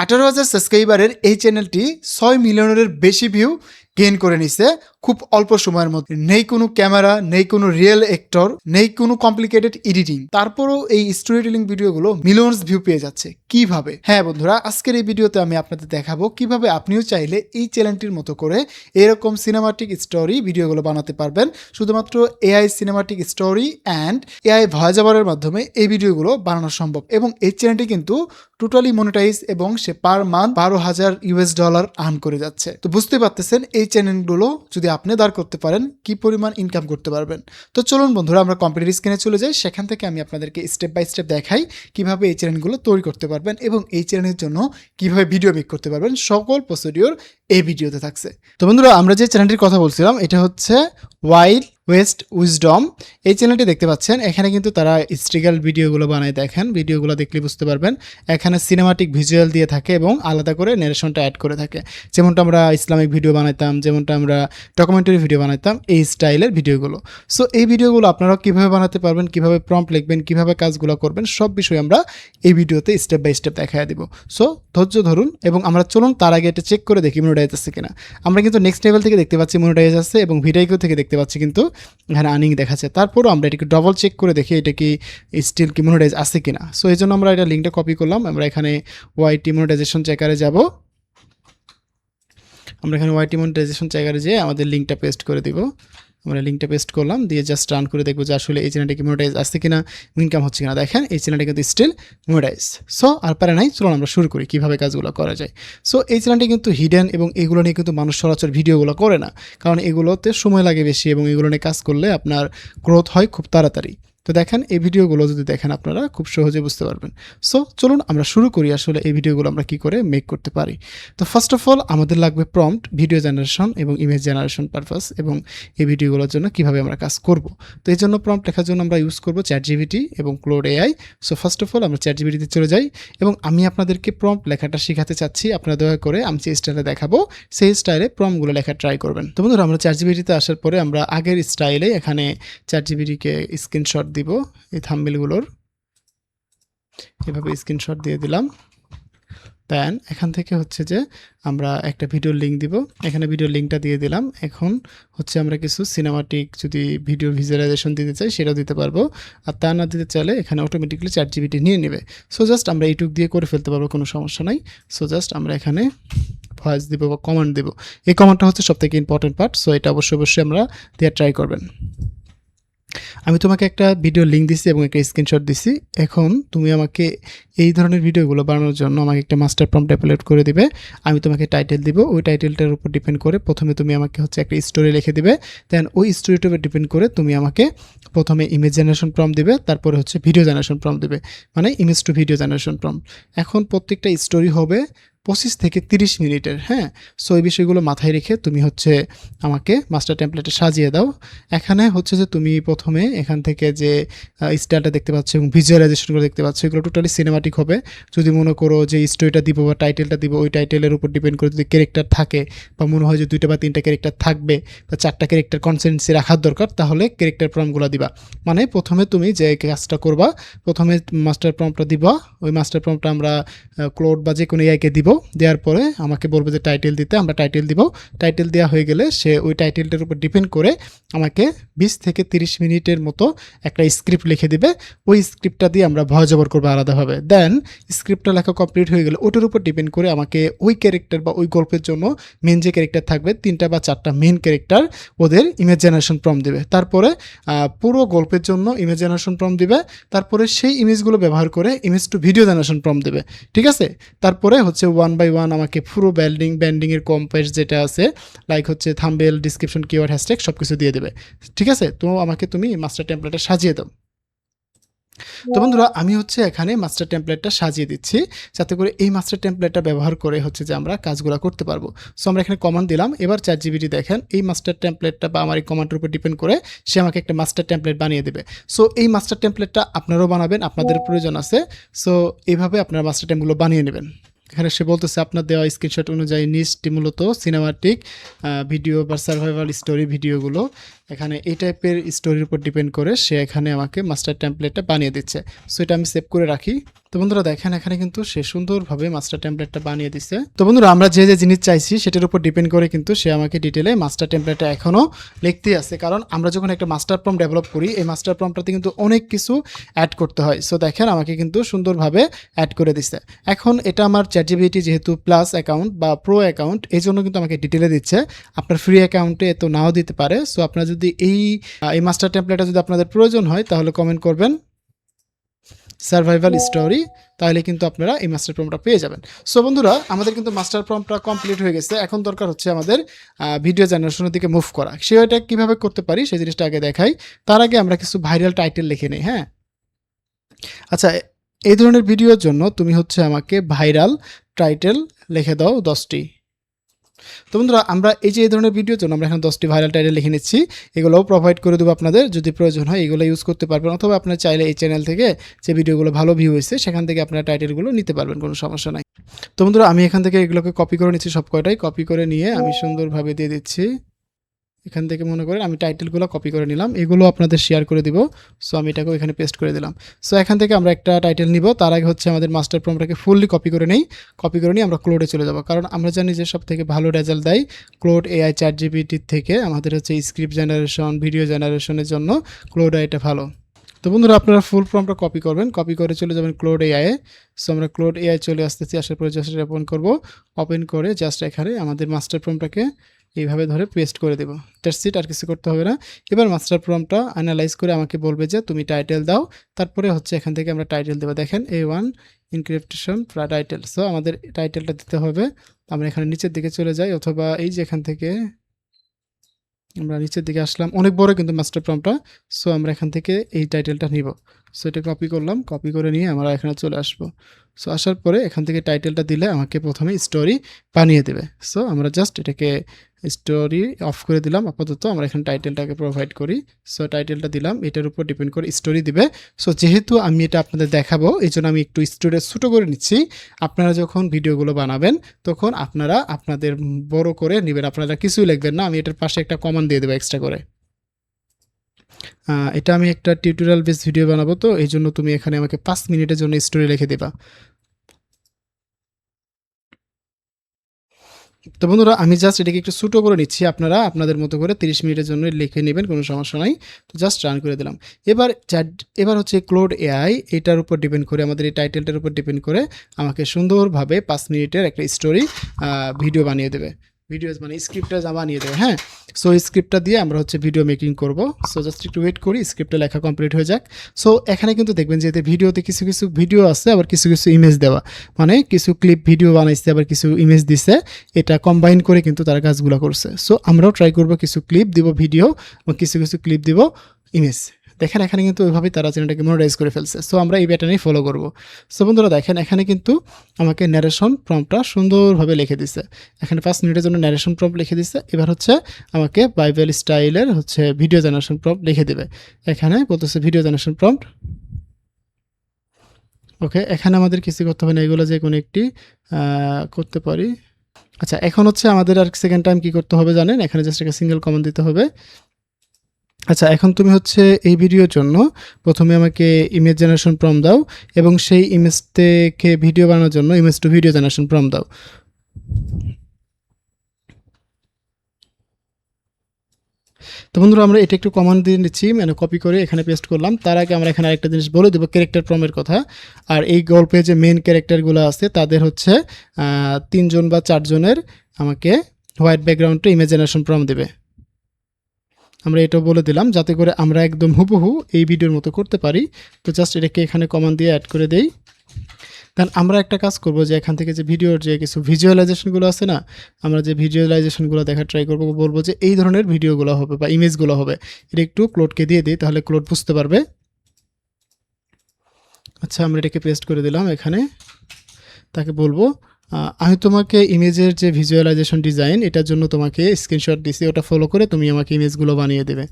18,000 সাবস্ক্রাইবারের এই চ্যানেলটি 6 মিলিয়নের বেশি ভিউ গেইন করে নিছে খুব অল্প সময়ের মধ্যে। নেই কোনো ক্যামেরা, নেই কোনো রিয়েল অ্যাক্টর, নেই কোনো কমপ্লিকেটেড এডিটিং, তারপরও এই স্টোরি টেলিং ভিডিওগুলো মিলিয়নস ভিউ পেয়ে যাচ্ছে কিভাবে। হ্যাঁ বন্ধুরা, আজকের এই ভিডিওতে আমি আপনাদের দেখাবো কিভাবে আপনিও চাইলে এই চ্যানেলটির মতো করে এরকম সিনেমাটিক স্টোরি ভিডিওগুলো বানাতে পারবেন। শুধুমাত্র AI cinematic story and AI voice ওভারের মাধ্যমে এই ভিডিওগুলো বানানো সম্ভব। এবং এই চ্যানেলটি কিন্তু টোটালি মনিটাইজ এবং সে পার মান্থ $12,000 আর্ন করে যাচ্ছে। তো বুঝতে পারতেছেন এই চ্যানেলগুলো যদি আপনি দাঁড় করতে পারেন কি পরিমাণ ইনকাম করতে পারবেন। তো চলুন বন্ধুরা, আমরা কম্পিউটার স্ক্রিনে চলে যাই, সেখান থেকে আমি আপনাদেরকে স্টেপ বাই স্টেপ দেখাই কিভাবে এই চ্যানেলগুলো তৈরি করতে পারবেন এবং এই চ্যানেলের জন্য কিভাবে ভিডিও মেক করতে পারবেন। সকল প্রসিডিওর এই ভিডিওতে থাকছে। তো বন্ধুরা, আমরা যে চ্যানেলটির কথা বলছিলাম এটা হচ্ছে ওয়াইল্ড ওয়েস্ট উইজডম। এই চ্যানেলটি দেখতে পাচ্ছেন, এখানে কিন্তু তারা স্ট্রিগাল ভিডিওগুলো বানায়। দেখেন ভিডিওগুলো দেখলে বুঝতে পারবেন, এখানে সিনেমাটিক ভিজুয়াল দিয়ে থাকে এবং আলাদা করে ন্যারেশনটা অ্যাড করে থাকে। যেমনটা আমরা ইসলামিক ভিডিও বানাইতাম, যেমনটা আমরা ডকুমেন্টারি ভিডিও বানাইতাম, এই স্টাইলের ভিডিওগুলো। সো এই ভিডিওগুলো আপনারা কীভাবে বানাতে পারবেন, কীভাবে প্রম্পট লিখবেন, কীভাবে কাজগুলো করবেন, সব বিষয় আমরা এই ভিডিওতে স্টেপ বাই স্টেপ দেখাই দিব। সো ধৈর্য ধরুন এবং আমরা চলুন তার আগে এটা চেক করে দেখি মনিটাইজ আছে কিনা। আমরা কিন্তু নেক্সট লেভেল থেকে দেখতে পাচ্ছি মনিটাইজ আছে এবং ভিডিও থেকে দেখতে পাচ্ছি কিন্তু এখানে আর্নিং দেখাচ্ছে। তারপরও আমরা এটাকে ডবল চেক করে দেখি এটা কি স্টিল কি মনিটাইজ আছে কিনা। সো এই জন্য আমরা এটা লিঙ্কটা কপি করলাম। আমরা এখানে ওয়াইটি মনিটাইজেশন চেকারে যাব। আমরা এখানে ওয়াইটি মনিটাইজেশন চেকারে যেয়ে আমাদের লিঙ্কটা পেস্ট করে দিব। আমরা লিঙ্কটা পেস্ট করলাম, দিয়ে জাস্ট রান করে দেখবো যে আসলে এই চ্যানেলটা কি মনিটাইজ আসছে কিনা, ইনকাম হচ্ছে কিনা। দেখেন এই চ্যানেলটা কিন্তু স্টিল মনিটাইজ। সো আর পারে নাই, চলুন আমরা শুরু করি কীভাবে কাজগুলো করা যায়। সো এই চ্যানেলটি কিন্তু হিডেন এবং এগুলো নিয়ে কিন্তু মানুষ সরাসরি ভিডিওগুলো করে না, কারণ এগুলোতে সময় লাগে বেশি এবং এগুলো নিয়ে কাজ করলে আপনার গ্রোথ হয় খুব তাড়াতাড়ি। তো দেখেন এই ভিডিওগুলো যদি দেখেন আপনারা খুব সহজে বুঝতে পারবেন। সো চলুন আমরা শুরু করি আসলে এই ভিডিওগুলো আমরা কি করে মেক করতে পারি। তো ফার্স্ট অফ অল আমাদের লাগবে প্রম্পট, ভিডিও জেনারেশন এবং ইমেজ জেনারেশন পারপাস, এবং এই ভিডিওগুলোর জন্য কিভাবে আমরা কাজ করব। তো এই জন্য প্রম্পট লেখার জন্য আমরা ইউজ করব চ্যাটজিপিটি এবং clot AI. So first of all আমরা চ্যাটজিপিটিতে চলে যাই এবং আমি আপনাদেরকে প্রম্পট লেখাটা শেখাতে চাচ্ছি। আপনারা দয়া করে আমি যে স্টাইলে দেখাবো সেই স্টাইলে প্রম্পটগুলো লেখা ট্রাই করবেন। তো বন্ধুরা, আমরা চ্যাটজিপিটিতে আসার পরে আমরা আগের স্টাইলে এখানে চ্যাটজিপিটিকে স্ক্রিনশট দিব এই থাম্বনেলগুলোর, এভাবে স্ক্রিনশট দিয়ে দিলাম। দেন এখান থেকে হচ্ছে যে আমরা একটা ভিডিওর লিঙ্ক দিব, এখানে ভিডিওর লিঙ্কটা দিয়ে দিলাম। এখন হচ্ছে আমরা কিছু সিনেমাটিক যদি ভিডিও ভিজুয়ালাইজেশন দিতে চাই সেটাও দিতে পারবো, আর তা না দিতে চাইলে এখানে অটোমেটিকলি চ্যাটজিপিটি নিয়ে নেবে। সো জাস্ট আমরা এইটুক দিয়ে করে ফেলতে পারবো, কোনো সমস্যা নাই। সো জাস্ট আমরা এখানে ভয়েস দিব বা কমান্ড দেব। এই কমান্ডটা হচ্ছে সবথেকে ইম্পর্টেন্ট পার্ট। সো এটা অবশ্যই আমরা দিয়ে ট্রাই করবেন। আমি তোমাকে একটা ভিডিও লিঙ্ক দিছি এবং একটা স্ক্রিনশট দিছি। এখন তুমি আমাকে এই ধরনের ভিডিওগুলো বানানোর জন্য আমাকে একটা মাস্টার প্রম্পট আপলোড করে দিবে। আমি তোমাকে টাইটেল দিব, ওই টাইটেলটার উপর ডিপেন্ড করে প্রথমে তুমি আমাকে হচ্ছে একটা স্টোরি লিখে দিবে। দেন ওই স্টোরিটার উপর ডিপেন্ড করে তুমি আমাকে প্রথমে ইমেজ জেনারেশন প্রম্পট দিবে, তারপরে হচ্ছে ভিডিও জেনারেশন প্রম্পট দিবে, মানে image to video generation prompt. এখন প্রত্যেকটা স্টোরি হবে 25 থেকে 30 মিনিটের। হ্যাঁ, সো এই বিষয়গুলো মাথায় রেখে তুমি হচ্ছে আমাকে মাস্টার টেমপ্লেটে সাজিয়ে দাও। এখানে হচ্ছে যে তুমি প্রথমে এখান থেকে যে স্টাইলটা দেখতে পাচ্ছ এবং ভিজুয়ালাইজেশনগুলো দেখতে পাচ্ছ এগুলো টোটালি সিনেমাটিক হবে। যদি মনে করো যে স্টোরিটা দিব বা টাইটেলটা দিব, ওই টাইটেলের উপর ডিপেন্ড করে যদি ক্যারেক্টার থাকে বা মনে হয় যে 2টা বা 3টা ক্যারেক্টার থাকবে বা 4টা ক্যারেক্টার কনসেন্সি রাখার দরকার, তাহলে ক্যারেক্টার প্রম্পটগুলো দিবা। মানে প্রথমে তুমি যে কাজটা করবা, প্রথমে মাস্টার প্রম্পটটা দিবা, ওই মাস্টার প্রম্পটটা আমরা ক্লোড বা যে কোনো এআইকে দিব। দেওয়ার পরে আমাকে বলবে যে টাইটেল দিতে, আমরা টাইটেল দিব। টাইটেল দেওয়া হয়ে গেলে সে ওই টাইটেলটার উপর ডিপেন্ড করে আমাকে 20 থেকে 30 মিনিটের মতো একটা স্ক্রিপ্ট লিখে দিবে। ওই স্ক্রিপ্টটা দিয়ে আমরা ভয়েস ওভার করবো আলাদাভাবে। দেন স্ক্রিপ্টটা লেখা কমপ্লিট হয়ে গেলে ওটার উপর ডিপেন্ড করে আমাকে ওই ক্যারেক্টার বা ওই গল্পের জন্য মেন যে ক্যারেক্টার থাকবে 3টা বা 4টা মেন ক্যারেক্টার, ওদের ইমেজ জেনারেশন প্রম্পট দেবে। তারপরে পুরো গল্পের জন্য ইমেজ জেনারেশন প্রম্পট দিবে। তারপরে সেই ইমেজগুলো ব্যবহার করে image to video generation prompt দেবে। ঠিক আছে, তারপরে হচ্ছে 1 বাই 1 আমাকে পুরো ব্যান্ডিংয়ের কম্পেস যেটা আছে, লাইক হচ্ছে থাম্বনেল, ডিসক্রিপশন, কিওয়ার্ড, হ্যাশট্যাগ সব কিছু দিয়ে দেবে। ঠিক আছে, তো আমাকে তুমি মাস্টার টেমপ্লেটে সাজিয়ে দাও। তো বন্ধুরা, আমি হচ্ছে এখানে মাস্টার টেমপ্লেটটা সাজিয়ে দিচ্ছি যাতে করে এই মাস্টার টেমপ্লেটটা ব্যবহার করে হচ্ছে যে আমরা কাজগুলো করতে পারবো। সো আমরা এখানে কমান্ড দিলাম। এবার চ্যাটজিপিটি দেখেন এই মাস্টার টেমপ্লেটটা বা আমার এই কমান্ডের উপর ডিপেন্ড করে সে আমাকে একটা মাস্টার টেমপ্লেট বানিয়ে দেবে। সো এই মাস্টার টেমপ্লেটটা আপনারাও বানাবেন, আপনাদের প্রয়োজন আছে। সো এইভাবে আপনারা মাস্টার টেমগুলো বানিয়ে নেবেন। এখানে সে বলতেছে আপনার দেওয়া স্ক্রিনশট অনুযায়ী নিচটি মূলত সিনেমাটিক ভিডিও বা সার্ভাইভাল স্টোরি ভিডিওগুলো। এখানে এই টাইপের স্টোরির উপর ডিপেন্ড করে সে এখানে আমাকে মাস্টার টেমপ্লেটটা বানিয়ে দিচ্ছে। সো এটা আমি সেভ করে রাখি। তো বন্ধুরা দেখেন এখানে কিন্তু সে সুন্দরভাবে মাস্টার টেমপ্লেটটা বানিয়ে দিচ্ছে। তো বন্ধুরা আমরা যে জিনিস চাইছি সেটার উপর ডিপেন্ড করে কিন্তু সে আমাকে ডিটেলে মাস্টার টেমপ্লেটটা এখনও লিখতেই আছে, কারণ আমরা যখন একটা মাস্টার প্রম্পট ডেভেলপ করি এই মাস্টার প্রম্পটটাতে কিন্তু অনেক কিছু অ্যাড করতে হয়। সো দেখেন আমাকে কিন্তু সুন্দরভাবে অ্যাড করে দিচ্ছে। এখন এটা আমার চ্যাটজিপিটি যেহেতু প্লাস অ্যাকাউন্ট বা প্রো অ্যাকাউন্ট, এই জন্য কিন্তু আমাকে ডিটেলে দিচ্ছে। আপনার ফ্রি অ্যাকাউন্টে এত নাও দিতে পারে। সো আপনারা যদি এই মাস্টার টেমপ্লেটটা যদি আপনাদের প্রয়োজন হয় তাহলে কমেন্ট করবেন সার্ভাইভাল স্টোরি, তাহলে কিন্তু আপনারা এই মাস্টার প্রম্পটটা পেয়ে যাবেন। সো বন্ধুরা আমাদের কিন্তু মাস্টার প্রম্পটটা কমপ্লিট হয়ে গেছে। এখন দরকার হচ্ছে আমাদের ভিডিও জেনারেশনের দিকে মুভ করা। সেটা কীভাবে করতে পারি সেই জিনিসটা আগে দেখাই। তার আগে আমরা কিছু ভাইরাল টাইটেল লিখে নিই। হ্যাঁ, আচ্ছা, এই ধরনের ভিডিওর জন্য তুমি হচ্ছে আমাকে ভাইরাল টাইটেল লিখে দাও 10টি। তো বন্ধুরা আমরা এই যে এই ধরনের ভিডিওর জন্য আমরা এখন 10টি ভাইরাল টাইটেল লিখে নিচ্ছি। এগুলোও প্রোভাইড করে দেবো আপনাদের, যদি প্রয়োজন হয় এগুলো ইউজ করতে পারবেন, অথবা আপনারা চাইলে এই চ্যানেল থেকে যে ভিডিওগুলো ভালো ভিউ হয়েছে সেখান থেকে আপনারা টাইটেলগুলো নিতে পারবেন, কোনো সমস্যা নাই। তো বন্ধুরা আমি এখান থেকে এগুলোকে কপি করে নিচ্ছি, সব কয়টাই কপি করে নিয়ে আমি সুন্দরভাবে দিয়ে দিচ্ছি। এখান থেকে মনে করেন আমি টাইটেলগুলো কপি করে নিলাম, এগুলো আপনাদের শেয়ার করে দিব। সো আমি এটাকেও এখানে পেস্ট করে দিলাম। সো এখান থেকে আমরা একটা টাইটেল নিব, তার আগে হচ্ছে আমাদের মাস্টার প্রম্পটটাকে ফুললি কপি করে নেই। কপি করে নিয়ে আমরা ক্লোডে চলে যাব, কারণ আমরা জানি যে সব থেকে ভালো রেজাল্ট দেয় ক্লোড এআই চ্যাটজিপিটির থেকে। আমাদের হচ্ছে স্ক্রিপ্ট জেনারেশন, ভিডিও জেনারেশনের জন্য ক্লোড এআইটা ভালো। তো বন্ধুরা আপনারা ফুল প্রম্পটটা কপি করবেন, কপি করে চলে যাবেন ক্লোড এআইয়ে। সো আমরা ক্লোড এআই চলে আসতেছি, আসার পরে জাস্ট ওপেন করব। ওপেন করে জাস্ট এখানে আমাদের মাস্টার প্রম্পটটাকে এইভাবে ধরে পেস্ট করে দেবো। দ্যাটস ইট, আর কিছু করতে হবে না। এবার মাস্টার প্রম্পটটা অ্যানালাইজ করে আমাকে বলবে যে তুমি টাইটেল দাও। তারপরে হচ্ছে এখান থেকে আমরা টাইটেল দেবো। দেখেন A1 ইনক্রিপ্টেশন টাইটেল। সো আমাদের টাইটেলটা দিতে হবে। আমরা এখানে নিচের দিকে চলে যাই, অথবা এই যে এখান থেকে আমরা নিচের দিকে আসলাম, অনেক বড় কিন্তু মাস্টার প্রম্পটটা। সো আমরা এখান থেকে এই টাইটেলটা নিব। সো এটা কপি করলাম, কপি করে নিয়ে আমরা এখানে চলে আসবো। সো আসার পরে এখান থেকে টাইটেলটা দিলে আমাকে প্রথমে স্টোরি বানিয়ে দেবে। সো আমরা জাস্ট এটাকে স্টোরি অফ করে দিলাম আপাতত। আমরা এখানে টাইটেলটাকে প্রোভাইড করি। সো টাইটেলটা দিলাম, এটার উপর ডিপেন্ড করে স্টোরি দিবে। সো যেহেতু আমি এটা আপনাদের দেখাবো এই জন্য আমি একটু স্টোরি ছোটো করে নিচ্ছি। আপনারা যখন ভিডিওগুলো বানাবেন তখন আপনারা আপনাদের বড় করে নেবেন, আপনারা কিছুই লিখবেন না। আমি এটার পাশে একটা কমান্ড দিয়ে দেবো এক্সট্রা করে। এটা আমি একটা টিউটোরিয়াল বেস ভিডিও বানাবো, তো এই জন্য তুমি এখানে আমাকে 5 মিনিটের জন্য স্টোরি লিখে দেবা। তো বন্ধুরা আমি জাস্ট এটাকে একটু ছোটো করে নিচ্ছি, আপনারা আপনাদের মতো করে 30 মিনিটের জন্য লিখে নেবেন, কোনো সমস্যা নাই। তো জাস্ট রান করে দিলাম। এবার হচ্ছে ক্লোড এআই এটার উপর ডিপেন্ড করে, আমাদের এই টাইটেলটার উপর ডিপেন্ড করে আমাকে সুন্দরভাবে 5 মিনিটের একটা স্টোরি ভিডিও বানিয়ে দেবে। ভিডিওস মানে স্ক্রিপ্টটা বানিয়ে দেবে। হ্যাঁ, সো স্ক্রিপ্টটা দিয়ে আমরা হচ্ছে ভিডিও মেকিং করব। সো জাস্ট একটু ওয়েট করি, স্ক্রিপ্টটা লেখা কমপ্লিট হয়ে যাক। সো এখানে কিন্তু দেখবেন যে এতে ভিডিওতে কিছু কিছু ভিডিও আছে, আবার কিছু কিছু ইমেজ দেওয়া, মানে কিছু ক্লিপ ভিডিও বানাইছে আবার কিছু ইমেজ দিছে। এটা কম্বাইন করে কিন্তু তারা কাজগুলো করছে। সো আমরাও ট্রাই করব, কিছু ক্লিপ দিব ভিডিও এবং কিছু কিছু ক্লিপ দিব ইমেজ। দেখেন এখানে কিন্তু ওইভাবেই তারা চ্যানেলটাকে মনিটাইজ করে ফেলছে। সো আমরা এই প্যাটার্নেই ফলো করব। সো বন্ধুরা দেখেন এখানে কিন্তু আমাকে ন্যারেশন প্রম্পটটা সুন্দরভাবে লিখে দিছে। এখানে 5 মিনিটের জন্য ন্যারেশন প্রম্পট লিখে দিছে। এবার হচ্ছে আমাকে বাইবেল স্টাইলের হচ্ছে ভিডিও জেনারেশন প্রম্পট লিখে দেবে। এখানে বলতেছে ভিডিও জেনারেশন প্রম্পট। ওকে, এখানে আমাদের কিছু করতে হবে না, এগুলো যে কোনো একটি করতে পারি। আচ্ছা, এখন হচ্ছে আমাদের আর সেকেন্ড টাইম কি করতে হবে জানেন, এখানে জাস্ট একটা সিঙ্গেল কমান্ড দিতে হবে। আচ্ছা, এখন তুমি হচ্ছে এই ভিডিওর জন্য প্রথমে আমাকে ইমেজ জেনারেশন প্রম্পট দাও, এবং সেই ইমেজ থেকে ভিডিও বানানোর জন্য image to video generation prompt দাও। তো বন্ধুরা আমরা এটা একটু কমান্ড দিয়ে নিচ্ছি, মানে কপি করে এখানে পেস্ট করলাম। তার আগে আমরা এখানে আরেকটা জিনিস বলে দেবো, ক্যারেক্টার প্রম্পটের কথা। আর এই গল্পে যে মেন ক্যারেক্টারগুলো আছে তাদের হচ্ছে 3 জন বা 4 জনের আমাকে হোয়াইট ব্যাকগ্রাউন্ডে ইমেজ জেনারেশন প্রম্পট দেবে। আমরা এটাও বলে দিলাম যাতে করে আমরা একদম হুবহু এই ভিডিওর মতো করতে পারি। তো জাস্ট এটাকে এখানে কমান্ড দিয়ে অ্যাড করে দেই। কারণ আমরা একটা কাজ করব যে এখান থেকে যে ভিডিওর যে কিছু ভিজুয়ালাইজেশনগুলো আছে না, আমরা যে ভিজুয়ালাইজেশনগুলো দেখার ট্রাই করব, বলবো যে এই ধরনের ভিডিওগুলো হবে বা ইমেজগুলো হবে। এটা একটু ক্লোডকে দিয়ে দিই, তাহলে ক্লোড বুঝতে পারবে। আচ্ছা, আমরা এটাকে পেস্ট করে দিলাম এখানে। তাকে বলবো আমি তোমাকে ইমেজের যে ভিজুয়ালাইজেশন ডিজাইন এটার জন্য তোমাকে স্ক্রিনশট দিছি, ওটা ফলো করে তুমি আমাকে ইমেজগুলো বানিয়ে দেবে।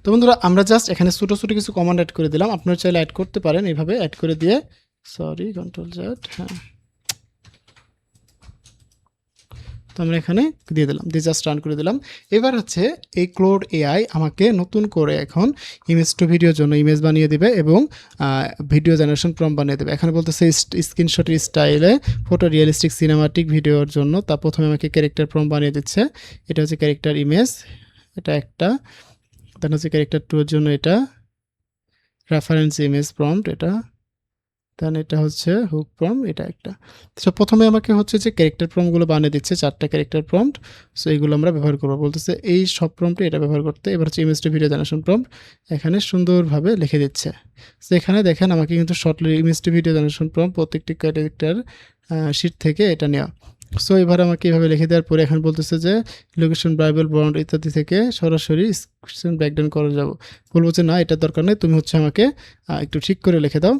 তো বন্ধুরা আমরা জাস্ট এখানে ছোটো ছোটো কিছু কমান্ড অ্যাড করে দিলাম, আপনারা চাইলে অ্যাড করতে পারেন এইভাবে অ্যাড করে দিয়ে। Sorry, control Z. হ্যাঁ, তো আমরা এখানে দিয়ে দিলাম, দিয়ে জাস্ট রান করে দিলাম। এবার হচ্ছে এই ক্লোড এআই আমাকে নতুন করে এখন ইমেজ টু ভিডিওর জন্য ইমেজ বানিয়ে দেবে এবং ভিডিও জেনারেশন প্রম্পট বানিয়ে দেবে। এখানে বলতেছে স্ক্রিনশটের স্টাইলে ফটো রিয়েলিস্টিক সিনেমাটিক ভিডিওর জন্য তা প্রথমে আমাকে ক্যারেক্টার প্রম্পট বানিয়ে দিচ্ছে। এটা হচ্ছে ক্যারেক্টার ইমেজ, এটা একটা, দেন হচ্ছে ক্যারেক্টার 2 এর জন্য এটা রেফারেন্স ইমেজ প্রম্পট, এটা, দেন এটা হচ্ছে হুক প্রম্পট, এটা একটা। সো প্রথমে আমাকে হচ্ছে যে ক্যারেক্টার প্রম্পটগুলো বানিয়ে দিচ্ছে 4টা ক্যারেক্টার প্রম্পট। সো এইগুলো আমরা ব্যবহার করবো, বলতেছে এই সব প্রম্পটে এটা ব্যবহার করতে। এবার হচ্ছে image to video generation prompt এখানে সুন্দরভাবে লিখে দিচ্ছে। সো এখানে দেখেন আমাকে কিন্তু shortly image to video generation prompt প্রত্যেকটি ক্যারেক্টার শিট থেকে এটা নেওয়া। সো এবার আমাকে এইভাবে লিখে দেওয়ার পরে এখন বলতেছে যে লোকেশন বাইবেল বন্ড ইত্যাদি থেকে সরাসরি স্ক্রিন ব্যাকডাউন করে যাব। বলবো যে না, এটার দরকার নেই, তুমি হচ্ছে আমাকে একটু ঠিক করে লিখে দাও।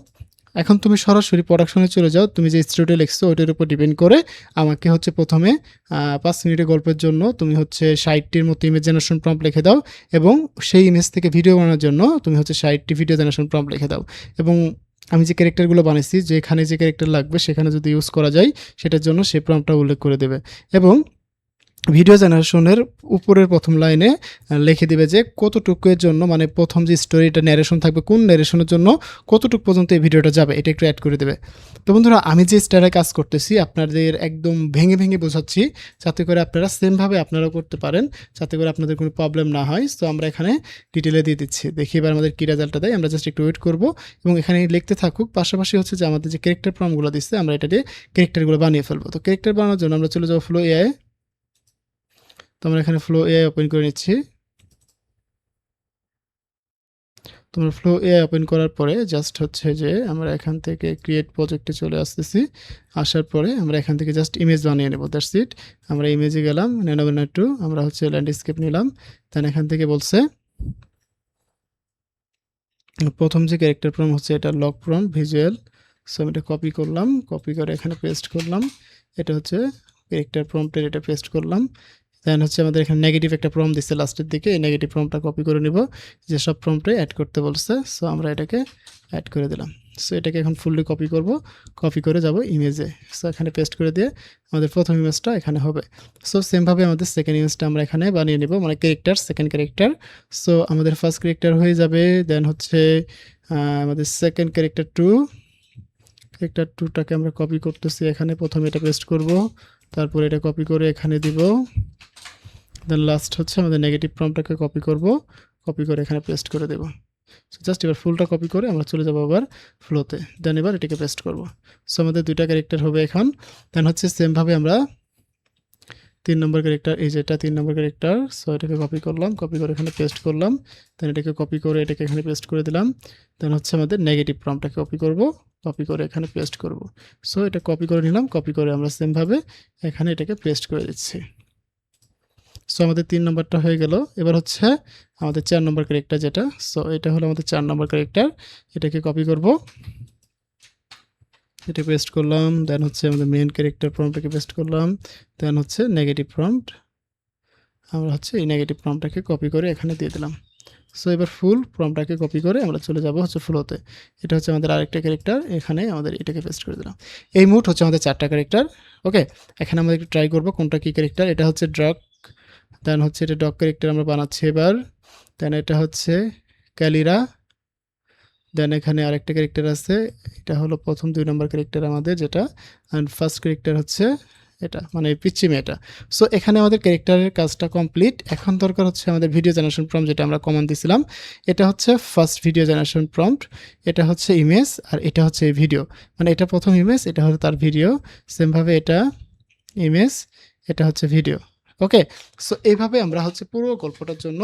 এখন তুমি সরাসরি প্রোডাকশনে চলে যাও, তুমি যে স্টুডিও লিখছো ওইটার উপর ডিপেন্ড করে আমাকে হচ্ছে প্রথমে 5 মিনিটের গল্পের জন্য তুমি হচ্ছে 60টির মতো ইমেজ জেনারেশন প্রম্পট লিখে দাও এবং সেই ইমেজ থেকে ভিডিও বানানোর জন্য তুমি হচ্ছে 60টি ভিডিও জেনারেশন প্রম্পট লিখে দাও। এবং আমি যে ক্যারেক্টারগুলো বানিয়েছি, যেখানে যে ক্যারেক্টার লাগবে সেখানে যদি ইউজ করা যায় সেটার জন্য সেই প্রম্পটটা উল্লেখ করে দেবে। এবং ভিডিও জেনারেশনের উপরের প্রথম লাইনে লিখে দিবে যে কতটুকুর জন্য, মানে প্রথম যে স্টোরিটা ন্যারেশন থাকবে কোন ন্যারেশনের জন্য কতটুকু পর্যন্ত এই ভিডিওটা যাবে, এটা একটু অ্যাড করে দেবে। তো বন্ধুরা, আমি যে স্টাইলে কাজ করতেছি আপনাদের একদম ভেঙে ভেঙে বোঝাচ্ছি, যাতে করে আপনারা সেমভাবে আপনারাও করতে পারেন, যাতে করে আপনাদের কোনো প্রবলেম না হয়। তো আমরা এখানে ডিটেলে দিয়ে দিচ্ছি, দেখি এবার আমাদের কী রেজাল্টটা দেয়। আমরা জাস্ট একটু ওয়েট করবো এবং এখানে লিখতে থাকুক। পাশাপাশি হচ্ছে যে আমাদের যে ক্যারেক্টার প্রম্পটগুলো দিচ্ছে আমরা এটা দিয়ে ক্যারেক্টারগুলো বানিয়ে ফেলবো। তো ক্যারেক্টার বানানোর জন্য আমরা চলে যাবো ফ্লো এআই। তো আমরা এখানে ফ্লো এআই ওপেন করে নিচ্ছি। তোমরা ফ্লো এআই ওপেন করার পরে জাস্ট হচ্ছে যে আমরা এখান থেকে ক্রিয়েট প্রজেক্টে চলে আসতেছি। আসার পরে আমরা এখান থেকে জাস্ট ইমেজ বানিয়ে নেব, দ্যাটস ইট। আমরা ইমেজে গেলাম, ন্যানোভেনার 2, আমরা হচ্ছে ল্যান্ডস্কেপ নিলাম। দেন এখান থেকে বলছে প্রথম যে ক্যারেক্টার প্রম্পট হচ্ছে এটা লক প্রম্পট ভিজুয়াল। সো আমি এটা কপি করলাম, কপি করে এখানে পেস্ট করলাম। এটা হচ্ছে ক্যারেক্টার প্রম্পটের, এটা পেস্ট করলাম। দেন হচ্ছে আমাদের এখানে নেগেটিভ একটা প্রম্পট দিচ্ছে লাস্টের দিকে, এই নেগেটিভ প্রম্পটটা কপি করে নিব, যে সব প্রম্পটে অ্যাড করতে বলছে। সো আমরা এটাকে অ্যাড করে দিলাম। সো এটাকে এখন ফুললি কপি করব, কপি করে যাব ইমেজে। সো এখানে পেস্ট করে দিয়ে আমাদের প্রথম ইমেজটা এখানে হবে। সো সেমভাবে আমাদের সেকেন্ড ইমেজটা আমরা এখানে বানিয়ে নেব, মানে ক্যারেক্টার, সেকেন্ড ক্যারেক্টার। সো আমাদের ফার্স্ট ক্যারেক্টার হয়ে যাবে, দেন হচ্ছে আমাদের সেকেন্ড ক্যারেক্টার 2, ক্যারেক্টার 2টাকে আমরা কপি করতেছি এখানে, প্রথমে এটা পেস্ট করব, তারপরে এটা কপি করে এখানে দিব। দেন লাস্ট হচ্ছে আমাদের নেগেটিভ প্রম্পটটাকে কপি করব, কপি করে এখানে পেস্ট করে দেব। সো জাস্ট এবার ফুলটা কপি করে আমরা চলে যাবো আবার ফ্লোতে। দেন এবার এটাকে পেস্ট করব। সো আমাদের 2টা ক্যারেক্টার হবে এখন। দেন হচ্ছে সেমভাবে আমরা 3 নম্বর ক্যারেক্টার, এই যে এটা 3 নম্বর ক্যারেক্টার। সো এটাকে কপি করলাম, কপি করে এখানে পেস্ট করলাম। দেন এটাকে কপি করে এটাকে এখানে পেস্ট করে দিলাম। দেন হচ্ছে আমাদের নেগেটিভ প্রম্পটটাকে কপি করব, কপি করে এখানে পেস্ট করব। সো এটা কপি করে নিলাম, কপি করে আমরা সেমভাবে এখানে এটাকে পেস্ট করে দিচ্ছি। সো আমাদের 3 নম্বরটা হয়ে গেল। এবার হচ্ছে আমাদের 4 নম্বর ক্যারেক্টার যেটা, সো এটা হলো আমাদের 4 নম্বর ক্যারেক্টার। এটাকে কপি করব, এটা পেস্ট করলাম। দেন হচ্ছে আমাদের মেইন ক্যারেক্টার প্রম্পটটাকে পেস্ট করলাম। দেন হচ্ছে নেগেটিভ প্রম্পট, আমরা হচ্ছে এই নেগেটিভ প্রম্পটটাকে কপি করে এখানে দিয়ে দিলাম। সো এবার ফুল প্রম্পটটাকে কপি করে আমরা চলে যাব হচ্ছে ফ্লোতে। এটা হচ্ছে আমাদের আরেকটা ক্যারেক্টার, এখানে আমাদের এটাকে পেস্ট করে দিলাম। এই মোট হচ্ছে আমাদের 4টা ক্যারেক্টার। ওকে, এখানে আমরা একটু ট্রাই করবো কোনটা কী ক্যারেক্টার। এটা হচ্ছে ড্রাগ, দেন হচ্ছে এটা ডগ ক্যারেক্টার আমরা বানাচ্ছি এবার। দেন এটা হচ্ছে ক্যালিরা। দেন এখানে আরেকটা ক্যারেক্টার আছে, এটা হলো প্রথম 2 নম্বর ক্যারেক্টার আমাদের যেটা, অ্যান্ড ফার্স্ট ক্যারেক্টার হচ্ছে এটা, মানে পিচ্চি মেয়েটা। সো এখানে আমাদের ক্যারেক্টারের কাজটা কমপ্লিট। এখন দরকার হচ্ছে আমাদের ভিডিও জেনারেশন প্রম্পট, যেটা আমরা কমন দিছিলাম। এটা হচ্ছে ফার্স্ট ভিডিও জেনারেশন প্রম্পট, এটা হচ্ছে ইমেজ, আর এটা হচ্ছে ভিডিও, মানে এটা প্রথম ইমেজ, এটা হলো তার ভিডিও। সেমভাবে এটা ইমেজ, এটা হচ্ছে ভিডিও। ওকে, সো এইভাবে আমরা হচ্ছে পুরো গল্পটার জন্য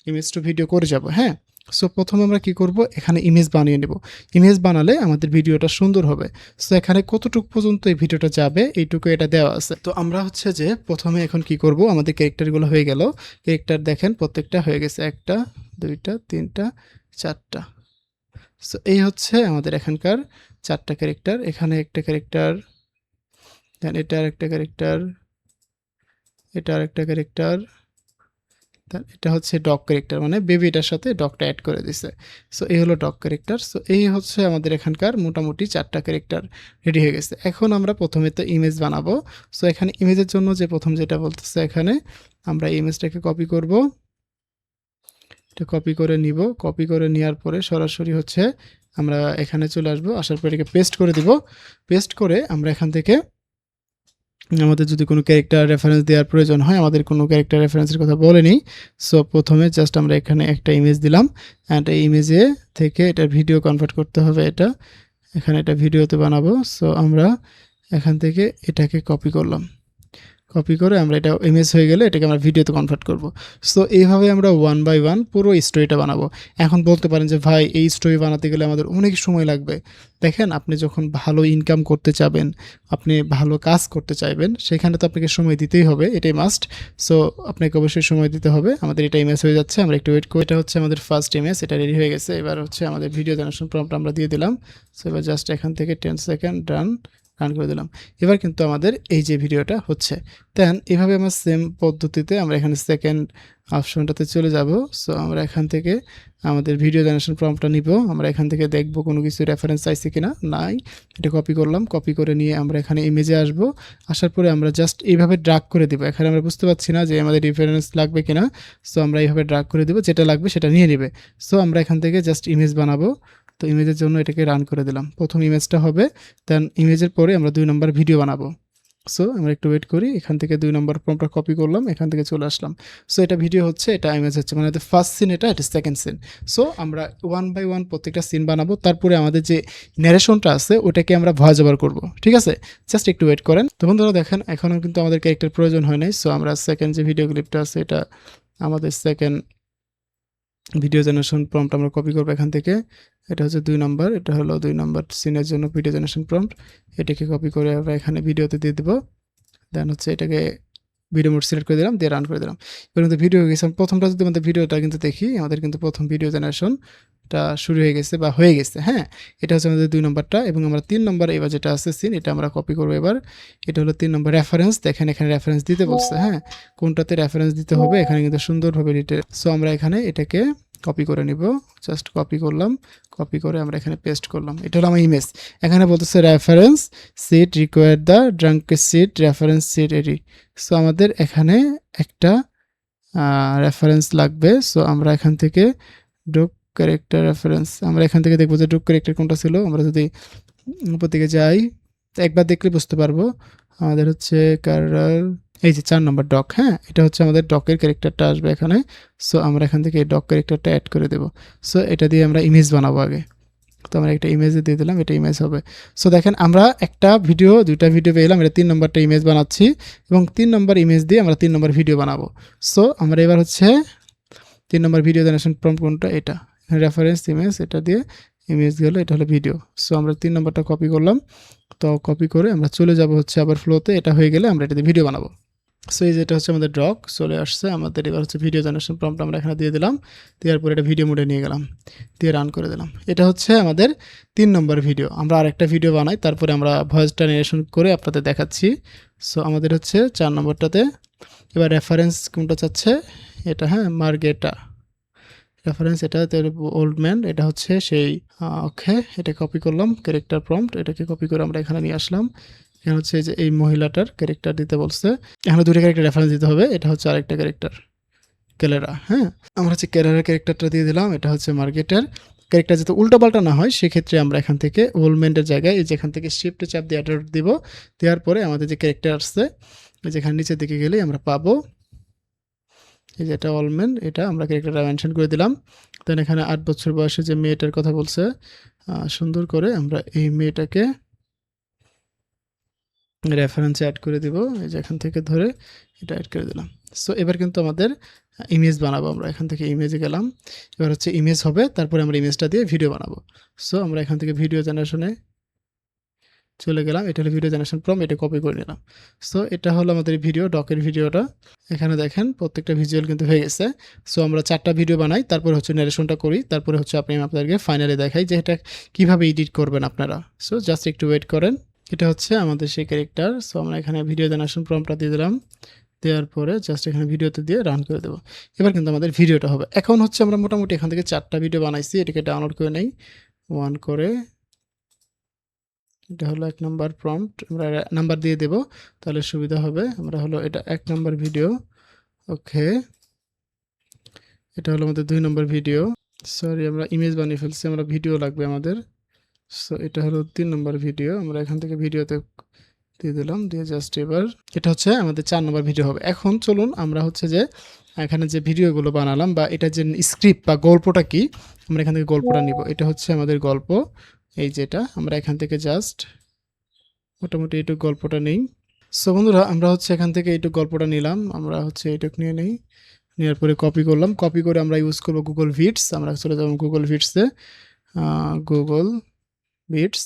ইমেজ টু ভিডিও করে যাব। হ্যাঁ, সো প্রথমে আমরা কি করব, এখানে ইমেজ বানিয়ে নেব। ইমেজ বানালে আমাদের ভিডিওটা সুন্দর হবে। সো এখানে কতটুকু পর্যন্ত এই ভিডিওটা যাবে এইটুকু এটা দেওয়া আছে। তো আমরা হচ্ছে যে প্রথমে এখন কি করব, আমাদের ক্যারেক্টারগুলো হয়ে গেল। ক্যারেক্টার দেখেন প্রত্যেকটা হয়ে গেছে, 1টা 2টা 3টা 4টা। সো এই হচ্ছে আমাদের এখানকার 4টা ক্যারেক্টার। এখানে একটা ক্যারেক্টার, দেন এটা আরেকটা ক্যারেক্টার, এটা আরেকটা ক্যারেক্টার, এটা হচ্ছে ডগ ক্যারেক্টার, মানে বেবিটার সাথে ডগটা অ্যাড করে দিছে। সো এই হলো ডগ ক্যারেক্টার। সো এই হচ্ছে আমাদের এখানকার মোটামুটি 4টা ক্যারেক্টার রেডি হয়ে গেছে। এখন আমরা প্রথমে তো ইমেজ বানাবো। সো এখানে ইমেজের জন্য যে প্রথম যেটা বলতেছে, এখানে আমরা ইমেজটাকে কপি করব, এটা কপি করে নিব। কপি করে নেওয়ার পরে সরাসরি হচ্ছে আমরা এখানে চলে আসবো, আসার পরে এটাকে পেস্ট করে দিব। পেস্ট করে আমরা এখান থেকে আমাদের যদি কোনো ক্যারেক্টার রেফারেন্স দেওয়ার প্রয়োজন হয়, আমাদের কোনো ক্যারেক্টার রেফারেন্সের কথা বলেনি। সো প্রথমে জাস্ট আমরা এখানে একটা ইমেজ দিলাম, অ্যান্ড এই ইমেজে থেকে এটা ভিডিও কনভার্ট করতে হবে। এখানে এটা ভিডিওতে বানাবো। সো আমরা এখান থেকে এটাকে কপি করলাম, কপি করে আমরা এটা ইমেজ হয়ে গেলে এটাকে আমরা ভিডিওতে কনভার্ট করব। সো এইভাবে আমরা 1 বাই 1 পুরো স্টোরিটা বানাবো। এখন বলতে পারেন যে ভাই এই স্টোরি বানাতে গেলে আমাদের অনেক সময় লাগবে। দেখেন, আপনি যখন ভালো ইনকাম করতে চাবেন, আপনি ভালো কাজ করতে চাইবেন, সেখানে তো আপনাকে সময় দিতেই হবে, এটাই মাস্ট। সো আপনাকে অবশ্যই সময় দিতে হবে। আমাদের এটা ইমেজ হয়ে যাচ্ছে, আমরা একটু ওয়েট করি। এটা হচ্ছে আমাদের ফার্স্ট ইমেজ, এটা রেডি হয়ে গেছে। এবার হচ্ছে আমাদের ভিডিও জেনারেশন প্রম্পট আমরা দিয়ে দিলাম। সো এবার জাস্ট এখান থেকে 10 সেকেন্ড রান করে দিলাম। এবার কিন্তু আমাদের এই যে ভিডিওটা হচ্ছে, দেন এভাবে আমরা সেম পদ্ধতিতে আমরা এখানে সেকেন্ড অপশনটাতে চলে যাব। সো আমরা এখান থেকে আমাদের ভিডিও জেনারেশন প্রম্পটটা নিব, আমরা এখান থেকে দেখব কোনো কিছু রেফারেন্স চাইছে কিনা, নাই। এটা কপি করলাম, কপি করে নিয়ে আমরা এখানে ইমেজে আসব। আসার পরে আমরা জাস্ট এইভাবে ড্রাগ করে দিব। এখানে আমরা বুঝতে পারছি না যে আমাদের রেফারেন্স লাগবে কিনা। সো আমরা এইভাবে ড্রাগ করে দিব, যেটা লাগবে সেটা নিয়ে নেবে। সো আমরা এখান থেকে জাস্ট ইমেজ বানাবো। তো ইমেজের জন্য এটাকে রান করে দিলাম। প্রথম ইমেজটা হবে, দেন ইমেজের পরে আমরা 2 নম্বর ভিডিও বানাবো। সো আমরা একটু ওয়েট করি, এখান থেকে 2 নম্বর প্রম্পটটা কপি করলাম, এখান থেকে চলে আসলাম। সো এটা ভিডিও হচ্ছে, এটা ইমেজ হচ্ছে, মানে ফার্স্ট সিন এটা সেকেন্ড সিন। সো আমরা 1 বাই 1 প্রত্যেকটা সিন বানাবো। তারপরে আমাদের যে ন্যারেশনটা আছে ওটাকে আমরা ভয়েস ওভার করবো, ঠিক আছে? জাস্ট একটু ওয়েট করেন। তো বন্ধুরা দেখেন, এখনও কিন্তু আমাদের ক্যারেক্টার প্রয়োজন হয় নাই। সো আমরা সেকেন্ড যে ভিডিও ক্লিপটা আছে, এটা আমাদের সেকেন্ড ভিডিও জেনারেশন প্রম্পট আমরা কপি করবো এখান থেকে। এটা হচ্ছে 2 নম্বর, এটা হলো 2 নম্বর সিনের জন্য ভিডিও জেনারেশন প্রম্পট। এটাকে কপি করে আমরা এখানে ভিডিওতে দিয়ে দেবো। দেন হচ্ছে এটাকে ভিডিও মোড সিলেক্ট করে দিলাম, দিয়ে রান করে দিলাম। এবার কিন্তু ভিডিও হয়ে গেছে। প্রথমটা যদি আমাদের ভিডিওটা কিন্তু দেখি, আমাদের কিন্তু প্রথম ভিডিও জেনারেশনটা শুরু হয়ে গেছে বা হয়ে গেছে। হ্যাঁ, এটা হচ্ছে আমাদের 2 নম্বরটা, এবং আমরা 3 নম্বর এবার যেটা আছে সিন, এটা আমরা কপি করবো এবার। এটা হলো 3 নম্বর রেফারেন্স। দেখেন এখানে রেফারেন্স দিতে বলছে, হ্যাঁ, কোনটাতে রেফারেন্স দিতে হবে এখানে কিন্তু সুন্দরভাবে ডিটেল। সো আমরা এখানে এটাকে কপি করে নিব, জাস্ট কপি করলাম, কপি করে আমরা এখানে পেস্ট করলাম। এটা হলো আমার ইমেজ। এখানে বলতেছে reference sheet require the drank sheet reference sheet এডি। সো আমাদের এখানে একটা রেফারেন্স লাগবে। সো আমরা এখান থেকে ডুক ক্যারেক্টার রেফারেন্স, আমরা এখান থেকে দেখবো যে ডুক ক্যারেক্টার কোনটা ছিল। আমরা যদি উপর দিকে যাই, একবার দেখলে বুঝতে পারবো। আমাদের হচ্ছে কারার, এই যে 4 নম্বর ডক। হ্যাঁ, এটা হচ্ছে আমাদের ডকের ক্যারেক্টারটা আসবে এখানে। সো আমরা এখান থেকে এই ডক ক্যারেক্টারটা অ্যাড করে দেবো। সো এটা দিয়ে আমরা ইমেজ বানাবো আগে। তো আমরা একটা ইমেজে দিয়ে দিলাম, এটা ইমেজ হবে। সো দেখেন, আমরা একটা ভিডিও, 2টা ভিডিও পেলাম। এটা 3 নম্বরটা ইমেজ বানাচ্ছি, এবং 3 নম্বর ইমেজ দিয়ে আমরা 3 নম্বর ভিডিও বানাবো। সো আমরা এবার হচ্ছে 3 নম্বর ভিডিও জেনারেশন প্রম্পট কোনটা, এটা রেফারেন্স ইমেজ, এটা দিয়ে ইমেজ গেল, এটা হলো ভিডিও। সো আমরা 3 নম্বরটা কপি করলাম। তো কপি করে আমরা চলে যাব হচ্ছে আবার ফ্লোতে। এটা হয়ে গেলে আমরা এটাতে ভিডিও বানাবো। সো এই যেটা হচ্ছে আমাদের ডক চলে আসছে আমাদের। এবার হচ্ছে ভিডিও জেনারেশন প্রম্পট আমরা এখানে দিয়ে দিলাম, দেওয়ার পরে এটা ভিডিও মোডে নিয়ে গেলাম, দিয়ে রান করে দিলাম। এটা হচ্ছে আমাদের 3 নম্বর ভিডিও। আমরা আরেকটা ভিডিও বানাই, তারপরে আমরা ভয়েসটা নারেশন করে আপনাদের দেখাচ্ছি। সো আমাদের হচ্ছে 4 নম্বরটাতে এবার রেফারেন্স কোনটা চাচ্ছে, এটা, হ্যাঁ, মার্গেটা রেফারেন্স, এটা ওল্ড ম্যান, এটা হচ্ছে সেই। ওকে, এটা কপি করলাম, ক্যারেক্টার প্রম্পট, এটাকে কপি করে আমরা এখানে নিয়ে আসলাম। এখানে হচ্ছে যে এই মহিলাটার ক্যারেক্টার দিতে বলছে, এখানে 2টা ক্যারেক্টার রেফারেন্স দিতে হবে। এটা হচ্ছে আরেকটা ক্যারেক্টার কেলেরা। হ্যাঁ, আমরা হচ্ছে কেলেরার ক্যারেক্টারটা দিয়ে দিলাম। এটা হচ্ছে মার্কেটের ক্যারেক্টার, যাতে উল্টোপাল্টা না হয় সেক্ষেত্রে আমরা এখান থেকে ওলমেন্টের জায়গায় এই যেখান থেকে শিফটে চাপ দিয়ে অ্যাডার দিব। দেওয়ার পরে আমাদের যে ক্যারেক্টার আসছে, যেখানে নিচের দিকে গেলেই আমরা পাবো এই যে এটা অলমেন্ট, এটা আমরা ক্যারেক্টারটা মেনশন করে দিলাম। দেন এখানে 8 বছর বয়সে যে মেয়েটার কথা বলছে, সুন্দর করে আমরা এই মেয়েটাকে রেফারেন্সে অ্যাড করে দিব, এই যে এখান থেকে ধরে এটা অ্যাড করে দিলাম। সো এবার কিন্তু আমাদের ইমেজ বানাবো। আমরা এখান থেকে ইমেজে গেলাম, এবার হচ্ছে ইমেজ হবে, তারপরে আমরা ইমেজটা দিয়ে ভিডিও বানাবো। সো আমরা এখান থেকে ভিডিও জেনারেশনে চলে গেলাম, এটা হলো ভিডিও জেনারেশন প্রম্পট, এটা কপি করে নিলাম। সো এটা হলো আমাদের ভিডিও, ডকের ভিডিওটা। এখানে দেখেন প্রত্যেকটা ভিজুয়াল কিন্তু হয়ে গেছে। সো আমরা 4টা ভিডিও বানাই, তারপরে হচ্ছে ন্যারেশনটা করি, তারপরে হচ্ছে আমি আপনাদেরকে ফাইনালি দেখাই যে এটা কীভাবে এডিট করবেন আপনারা। সো জাস্ট একটু ওয়েট করেন। এটা হচ্ছে আমাদের সেই ক্যারেক্টার। সো আমরা এখানে ভিডিও জেনারেশন প্রম্পটটা দিয়ে দিলাম, দেওয়ার পরে জাস্ট এখানে ভিডিওতে দিয়ে রান করে দেবো। এবার কিন্তু আমাদের ভিডিওটা হবে। এখন হচ্ছে আমরা মোটামুটি এখান থেকে 4টা ভিডিও বানাইছি, এটাকে ডাউনলোড করে নেই 1 করে। এটা হলো 1 নাম্বার প্রম্পট, আমরা নাম্বার দিয়ে দেব তাহলে সুবিধা হবে। আমরা হলো এটা 1 নাম্বার ভিডিও, ওকে। এটা হলো আমাদের 2 নম্বর ভিডিও, সরি আমরা ইমেজ বানিয়ে ফেলছি, আমরা ভিডিও লাগবে আমাদের। সো এটা হলো 3 নম্বর ভিডিও, আমরা এখান থেকে ভিডিওতে দিয়ে দিলাম, দিয়ে জাস্ট এবার এটা হচ্ছে আমাদের 4 নম্বর ভিডিও হবে। এখন চলুন আমরা হচ্ছে যে এখানে যে ভিডিওগুলো বানালাম বা এটা যে স্ক্রিপ্ট বা গল্পটা কি, আমরা এখান থেকে গল্পটা নিব। এটা হচ্ছে আমাদের গল্প, এই যেটা আমরা এখান থেকে জাস্ট মোটামুটি এইটুকু গল্পটা নেই। সো বন্ধুরা আমরা হচ্ছে এখান থেকে এইটুকু গল্পটা নিলাম, আমরা হচ্ছে এইটুকু নিয়ে নেই, নেওয়ার পরে কপি করলাম, কপি করে আমরা ইউজ করবো গুগল ভিটস। আমরা চলে যাবো গুগল ভিটসে, গুগল ভিটস,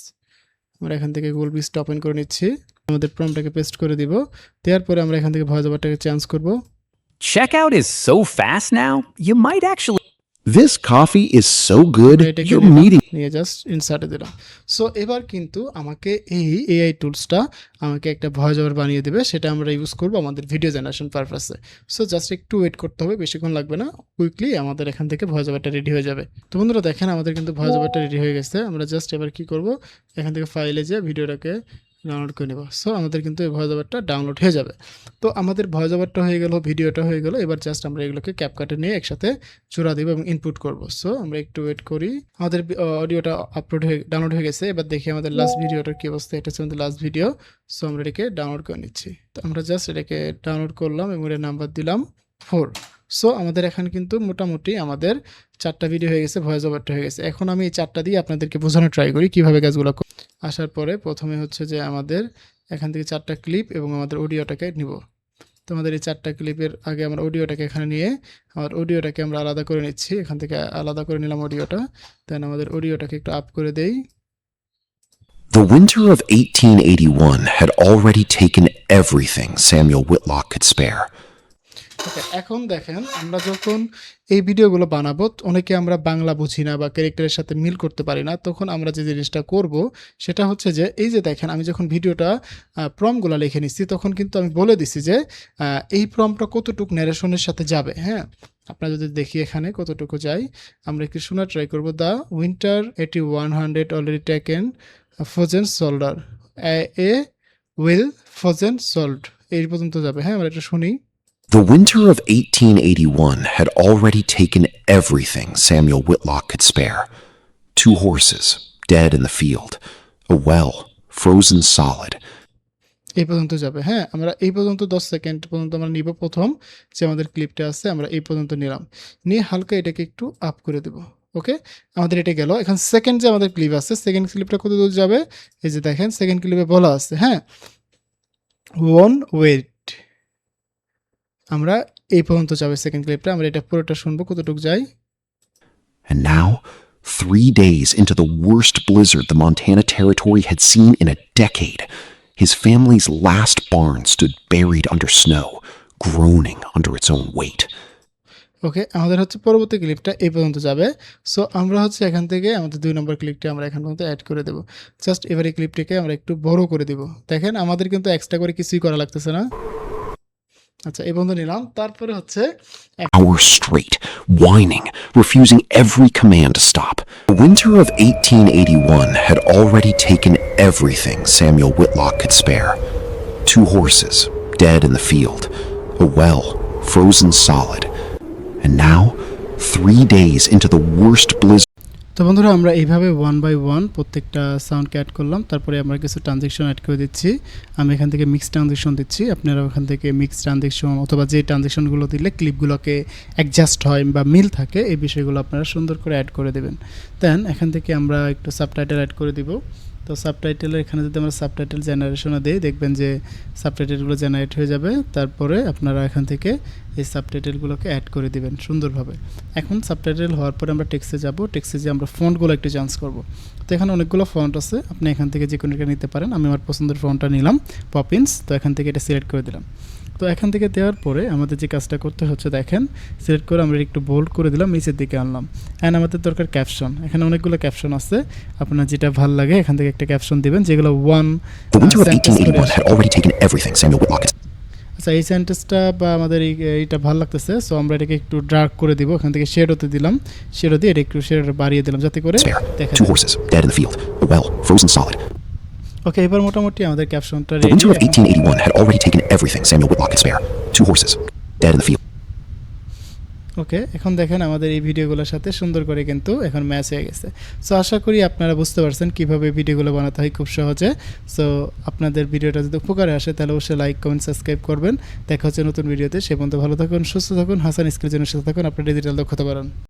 আমরা এখান থেকে গুগল ভিটসটা ওপেন করে নিচ্ছি, আমাদের প্রম্পটটাকে পেস্ট করে দিব, দেওয়ার পরে আমরা এখান থেকে ভয়েস ওভারটাকে চেঞ্জ করব। Checkout is so fast now, you might actually. This coffee is so good, এটাকে you're নিলাম, meeting. নিয়ে জাস্ট ইনসার্টে দিলাম। সো এবার কিন্তু আমাকে এই এআই টুলসটা আমাকে একটা ভয়েস ওভার বানিয়ে দেবে, সেটা আমরা ইউজ করব আমাদের ভিডিও জেনারেশন পারপাসে। সো জাস্ট একটু ওয়েট করতে হবে, বেশিক্ষণ লাগবে না, কুইকলি আমাদের এখান থেকে ভয়েস ওভারটা রেডি হয়ে যাবে। তো বন্ধুরা দেখেন আমাদের কিন্তু ভয়েস ওভারটা রেডি হয়ে গেছে। আমরা জাস্ট এবার কি করব, এখান থেকে ফাইলে যেয়ে ভিডিওটাকে ডাউনলোড করে নেব। সো আমাদের কিন্তু এই ভয়েস ওভারটা ডাউনলোড হয়ে যাবে। তো আমাদের ভয়েস ওভারটা হয়ে গেল, ভিডিওটা হয়ে গেল, এবার জাস্ট আমরা এগুলোকে ক্যাপকাটে নিয়ে একসাথে জোড়া দেব এবং ইনপুট করব। সো আমরা একটু ওয়েট করি, আমাদের অডিওটা ডাউনলোড হয়ে গেছে। এবার দেখি আমাদের লাস্ট ভিডিওটার কি অবস্থা, এটা হচ্ছে আমাদের লাস্ট ভিডিও। সো আমরা এটাকে ডাউনলোড করে নিচ্ছি। তো আমরা জাস্ট এটাকে ডাউনলোড করলাম এবং এর নাম্বার দিলাম 4। সো আমাদের এখন কিন্তু মোটামুটি আমাদের 4টা ভিডিও হয়ে গেছে, ভয়েস ওভারটা হয়ে গেছে। এখন আমি এই 4টা দিয়ে আপনাদেরকে বোঝানোর ট্রাই করি কীভাবে কাজগুলো। আসার পরে প্রথমে হচ্ছে যে আমাদের এখান থেকে 4টা ক্লিপ এবং আমাদের অডিওটাকে নিব। তো আমাদের এই 4টা ক্লিপের আগে আমরা অডিওটাকে এখানে নিয়ে আমার অডিওটাকে আমরা আলাদা করে নিচ্ছি, এখান থেকে আলাদা করে নিলাম অডিওটা। দেন আমাদের অডিওটাকে একটু আপ করে দেই। The winter of 1881 had already taken everything Samuel Whitlock could spare. ওকে, এখন দেখেন আমরা যখন এই ভিডিওগুলো বানাবো, অনেকে আমরা বাংলা বুঝি না বা ক্যারেক্টারের সাথে মিল করতে পারি না, তখন আমরা যে জিনিসটা করব সেটা হচ্ছে যে এই যে দেখেন আমি যখন ভিডিওটা প্রম্পটগুলো লিখে নিচ্ছি, তখন কিন্তু আমি বলে দিছি যে এই প্রম্পটটা কতটুকু ন্যারেশনের সাথে যাবে। হ্যাঁ, আপনারা যদি দেখি এখানে কতটুকু যাই, আমরা একটু শোনার ট্রাই করব। The winter 8100 already taken frozen shoulder a will frozen sold, এই পর্যন্ত যাবে। হ্যাঁ, আমরা এটা শুনি। The winter of 1881 had already taken everything Samuel Whitlock could spare. 2 horses, dead in the field. A well, frozen solid. এই পর্যন্ত যাবে। হ্যাঁ, আমরা এই পর্যন্ত 10 সেকেন্ড পর্যন্ত আমরা নিব। প্রথম যে আমাদের ক্লিপটা আছে আমরা এই পর্যন্ত নিলাম, নিয়ে হালকা এটাকে একটু আপ করে দেব। ওকে, আমাদের এটা গেল। এখন সেকেন্ড যে আমাদের ক্লিপ আছে, সেকেন্ড ক্লিপটা কত দূর যাবে, এই যে দেখেন সেকেন্ড ক্লিপে বলা আছে, হ্যাঁ, ওয়ান ওয়েট, আমরা এই পর্যন্ত যাবে সেকেন্ড ক্লিপটা। আমরা এটা পুরোটা শুনবো কতটুকু যাই। And now, 3 days into the worst blizzard the Montana Territory had seen in a decade, his family's last barn stood buried under snow, groaning under its own weight. ওকে, আমাদের হচ্ছে পরবর্তী ক্লিপটা এই পর্যন্ত যাবে। সো আমরা হচ্ছে এখান থেকে আমাদের 2 নম্বর ক্লিপটা আমরা এখান পর্যন্ত অ্যাড করে দেবো। জাস্ট এবার এই ক্লিপটিকে আমরা একটু বড় করে দিব। দেখেন আমাদের কিন্তু এক্সট্রা করে কিছুই করা লাগতেছে না। আচ্ছা, এই পর্যন্ত নিলাম। তারপরে হচ্ছে Hours straight, whining, refusing every command to stop. The winter of 1881 had already taken everything Samuel Whitlock could spare. 2 horses, dead in the field. A well, frozen solid. And now, 3 days into the worst blizzard. তো বন্ধুরা আমরা এইভাবে 1 by 1 প্রত্যেকটা সাউন্ডকে add করলাম। তারপরে আমরা কিছু transaction add করে দিচ্ছি। আমি এখান থেকে মিক্স ট্রানজেকশন দিচ্ছি, আপনারা ওখান থেকে মিক্স ট্রানজেকশন অথবা যে ট্রানজেকশনগুলো দিলে ক্লিপগুলোকে অ্যাডজাস্ট হয় বা মিল থাকে, এই বিষয়গুলো আপনারা সুন্দর করে অ্যাড করে দেবেন। দেন এখান থেকে আমরা একটু সাবটাইটেল অ্যাড করে দিব। তো সাবটাইটেলের এখানে যদি আমরা সাবটাইটেল জেনারেশনে দিই, দেখবেন যে সাবটাইটেলগুলো জেনারেট হয়ে যাবে। তারপরে আপনারা এখান থেকে এই সাবটাইটেলগুলোকে অ্যাড করে দিবেন সুন্দরভাবে। এখন সাবটাইটেল হওয়ার পরে আমরা টেক্সটে যাব, টেক্সটে যে আমরা ফন্টগুলো একটু চেঞ্জ করব। তো এখানে অনেকগুলো ফন্ট আছে, আপনি এখান থেকে যে কোনো একটা নিতে পারেন। আমি আমার পছন্দের ফন্টটা নিলাম, পপিন্স। তো এখান থেকে এটা সিলেক্ট করে দিলাম। তো এখান থেকে দেওয়ার পরে আমাদের যে কাজটা করতে হচ্ছে, দেখেন সিলেক্ট করে আমরা একটু বোল্ড করে দিলাম, নিচের দিকে আনলাম। অ্যান্ড আমাদের দরকার ক্যাপশন। এখানে অনেকগুলো ক্যাপশন আছে, আপনার যেটা ভালো লাগে এখান থেকে একটা ক্যাপশন দিবেন, যেগুলো 1 The winter of 1881 had already taken everything Samuel Whitlock could spare. আচ্ছা এই সেন্টেন্সটা বা আমাদের এইটা ভালো লাগতেছে, সো আমরা এটাকে একটু ডার্ক করে দিব, এখান থেকে শেড হতে দিলাম, শেড দিয়ে এটা একটু শেড বাড়িয়ে দিলাম যাতে করে Spare. দেখা 2 horses, dead in the field. A well, frozen solid. ওকে এবার মোটামুটি আমাদের ক্যাপশনটা The winter of 1881 had already taken everything Samuel Whitlock could spare. 2 horses, dead in the field. ওকে এখন দেখেন আমাদের এই ভিডিওগুলোর সাথে সুন্দর করে কিন্তু এখন ম্যাচ হয়ে গেছে। সো আশা করি আপনারা বুঝতে পারছেন কীভাবে ভিডিওগুলো বানাতে হয় খুব সহজে। সো আপনাদের ভিডিওটা যদি উপকারে আসে তাহলে অবশ্যই লাইক কমেন্ট সাবস্ক্রাইব করবেন। দেখা হচ্ছে নতুন ভিডিওতে, সে পর্যন্ত ভালো থাকুন, সুস্থ থাকুন, হাসান স্ক্রিজনের সাথে থাকুন, আপনার ডিজিটাল দক্ষতা বাড়ান।